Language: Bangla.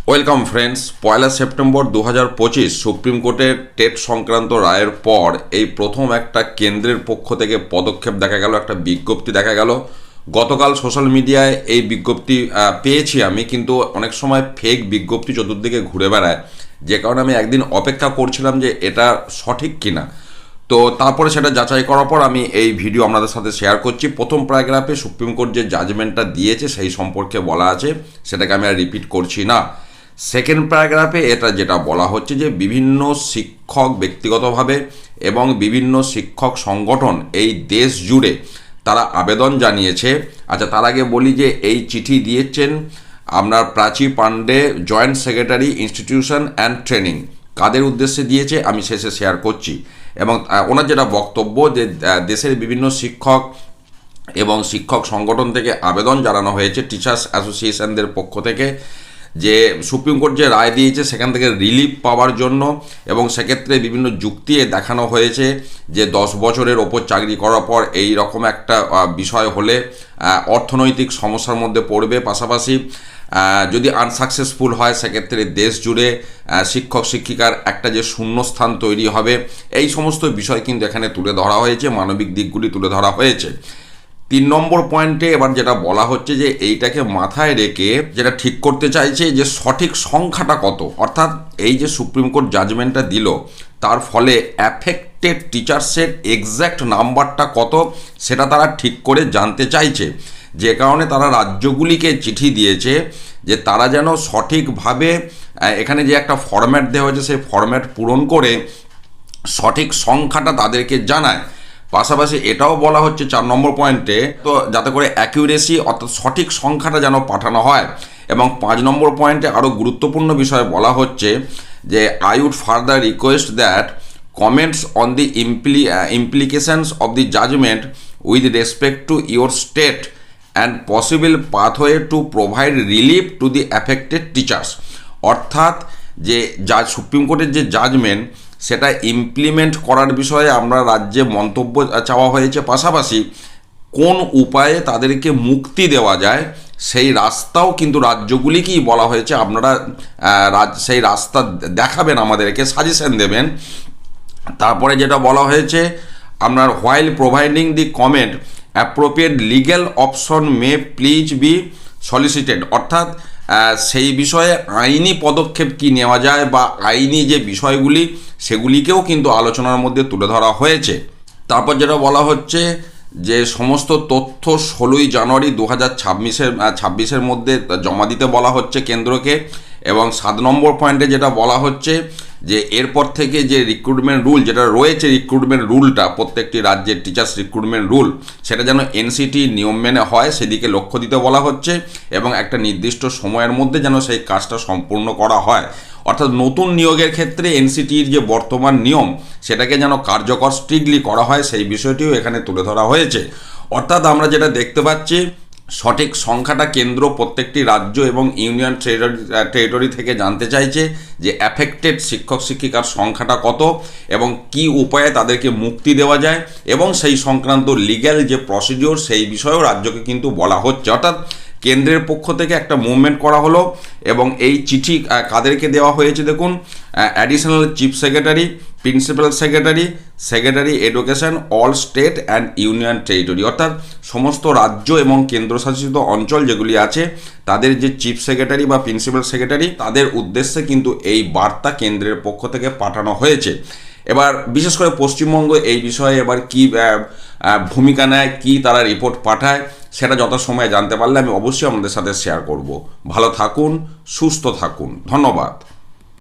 Welcome friends. 1 সেপ্টেম্বর 2025 সুপ্রিম কোর্টের টেট সংক্রান্ত রায়ের পর এই প্রথম একটা কেন্দ্রের পক্ষ থেকে পদক্ষেপ দেখা গেল, একটা বিজ্ঞপ্তি দেখা গেল। গতকাল সোশ্যাল মিডিয়ায় এই বিজ্ঞপ্তি পেয়েছি আমি, কিন্তু অনেক সময় ফেক বিজ্ঞপ্তি চতুর্দিকে ঘুরে বেড়ায়, যে কারণে আমি একদিন অপেক্ষা করছিলাম যে এটা সঠিক কিনা। তো তারপরে সেটা যাচাই করার পর আমি এই ভিডিও আপনাদের সাথে শেয়ার করছি। প্রথম প্যারাগ্রাফে সুপ্রিম কোর্ট যে জাজমেন্টটা দিয়েছে সেই সম্পর্কে বলা আছে, সেটাকে আমি আর রিপিট করছি না। সেকেন্ড প্যারাগ্রাফে এটা যেটা বলা হচ্ছে যে বিভিন্ন শিক্ষক ব্যক্তিগতভাবে এবং বিভিন্ন শিক্ষক সংগঠন এই দেশ জুড়ে তারা আবেদন জানিয়েছে। আচ্ছা, তার আগে বলি যে এই চিঠি দিয়েছেন আপনার Prachi Pandey, joint secretary institution and training. কাদের উদ্দেশ্যে দিয়েছে আমি শেষে শেয়ার করছি। এবং ওনার যেটা বক্তব্য যে দেশের বিভিন্ন শিক্ষক এবং শিক্ষক সংগঠন থেকে আবেদন জানানো হয়েছে টিচার্স অ্যাসোসিয়েশনদের পক্ষ থেকে, যে সুপ্রিম কোর্ট যে রায় দিয়েছে সেখান থেকে রিলিফ পাওয়ার জন্য। এবং সেক্ষেত্রে বিভিন্ন যুক্তি দেখানো হয়েছে যে 10 বছরের ওপর চাকরি করার পর এই রকম একটা বিষয় হলে অর্থনৈতিক সমস্যার মধ্যে পড়বে। পাশাপাশি যদি আনসাকসেসফুল হয় সেক্ষেত্রে দেশ জুড়ে শিক্ষক শিক্ষিকার একটা যে শূন্যস্থান তৈরি হবে, এই সমস্ত বিষয় কিন্তু এখানে তুলে ধরা হয়েছে, মানবিক দিকগুলি তুলে ধরা হয়েছে। 3 নম্বর পয়েন্টে এবার যেটা বলা হচ্ছে যে এইটাকে মাথায় রেখে যেটা ঠিক করতে চাইছে যে সঠিক সংখ্যাটা কত, অর্থাৎ এই যে সুপ্রিম কোর্ট জাজমেন্টটা দিল তার ফলে অ্যাফেক্টেড টিচার্সের এক্স্যাক্ট নাম্বারটা কত সেটা তারা ঠিক করে জানতে চাইছে। যে কারণে তারা রাজ্যগুলিকে চিঠি দিয়েছে যে তারা যেন সঠিকভাবে এখানে যে একটা ফরম্যাট দেওয়া হয়েছে সেই ফরম্যাট পূরণ করে সঠিক সংখ্যাটা তাদেরকে জানায়। পাশাপাশি এটাও বলা হচ্ছে 4 নম্বর পয়েন্টে, তো যাতে করে অ্যাকিউরেসি অর্থাৎ সঠিক সংখ্যাটা যেন পাঠানো হয়। এবং 5 নম্বর পয়েন্টে আরও গুরুত্বপূর্ণ বিষয় বলা হচ্ছে যে I would further request that comments on the implications of the judgement with respect to your state and possible pathway to provide relief to the affected teachers. অর্থাৎ যে সুপ্রিম কোর্টের যে জাজমেন্ট সেটা ইমপ্লিমেন্ট করার বিষয়ে আমরা রাজ্যে মন্তব্য চাওয়া হয়েছে। পাশাপাশি কোন উপায়ে তাদেরকে মুক্তি দেওয়া যায় সেই রাস্তাও কিন্তু রাজ্যগুলিকেই বলা হয়েছে, আপনারা সেই রাস্তা দেখাবেন, আমাদেরকে সাজেশন দেবেন। তারপরে যেটা বলা হয়েছে আপনার while providing the comment appropriate legal option May please be সলিসিটেড। অর্থাৎ সেই বিষয়ে আইনি পদক্ষেপ কি নেওয়া যায় বা আইনি যে বিষয়গুলি সেগুলিকেও কিন্তু আলোচনার মধ্যে তুলে ধরা হয়েছে। তারপর যেটা বলা হচ্ছে যে সমস্ত তথ্য 16ই জানুয়ারি 2026-এর মধ্যে জমা দিতে বলা হচ্ছে কেন্দ্রকে। এবং 7 নম্বর পয়েন্টে যেটা বলা হচ্ছে যে এরপর থেকে যে রিক্রুটমেন্ট রুল যেটা রয়েছে, রিক্রুটমেন্ট রুলটা প্রত্যেকটি রাজ্যের টিচার্স রিক্রুটমেন্ট রুল সেটা যেন এনসিটি নিয়ম মেনে হয় সেদিকে লক্ষ্য দিতে বলা হচ্ছে। এবং একটা নির্দিষ্ট সময়ের মধ্যে যেন সেই কাজটা সম্পূর্ণ করা হয়। অর্থাৎ নতুন নিয়োগের ক্ষেত্রে এনসিটির যে বর্তমান নিয়ম সেটাকে যেন কার্যকর স্ট্রিক্টলি করা হয় সেই বিষয়টিও এখানে তুলে ধরা হয়েছে। অর্থাৎ আমরা যেটা দেখতে পাচ্ছি সঠিক সংখ্যাটা কেন্দ্র প্রত্যেকটি রাজ্য এবং ইউনিয়ন টেরিটরি থেকে জানতে চাইছে যে অ্যাফেক্টেড শিক্ষক শিক্ষিকার সংখ্যাটা কত এবং কি উপায়ে তাদেরকে মুক্তি দেওয়া যায় এবং সেই সংক্রান্ত লিগ্যাল যে প্রসিডিওর সেই বিষয়েও রাজ্যকে কিন্তু বলা হচ্ছে। অর্থাৎ কেন্দ্রের পক্ষ থেকে একটা মুভমেন্ট করা হলো। এবং এই চিঠি কাদেরকে দেওয়া হয়েছে দেখুন, additional chief secretary, principal secretary, secretary education, all state and union territory. অর্থাৎ সমস্ত রাজ্য এবং কেন্দ্রশাসিত অঞ্চল যেগুলি আছে তাদের যে চিফ সেক্রেটারি বা প্রিন্সিপাল সেক্রেটারি তাদের উদ্দেশ্যে কিন্তু এই বার্তা কেন্দ্রের পক্ষ থেকে পাঠানো হয়েছে। এবার বিশেষ করে পশ্চিমবঙ্গ এই বিষয়ে এবার কি ভূমিকা নেয়, কি তারা রিপোর্ট পাঠায়, সেটা যথাসময়ে জানতে পারলে আমি অবশ্যই আপনাদের সাথে শেয়ার করব। ভালো থাকুন, সুস্থ থাকুন, ধন্যবাদ।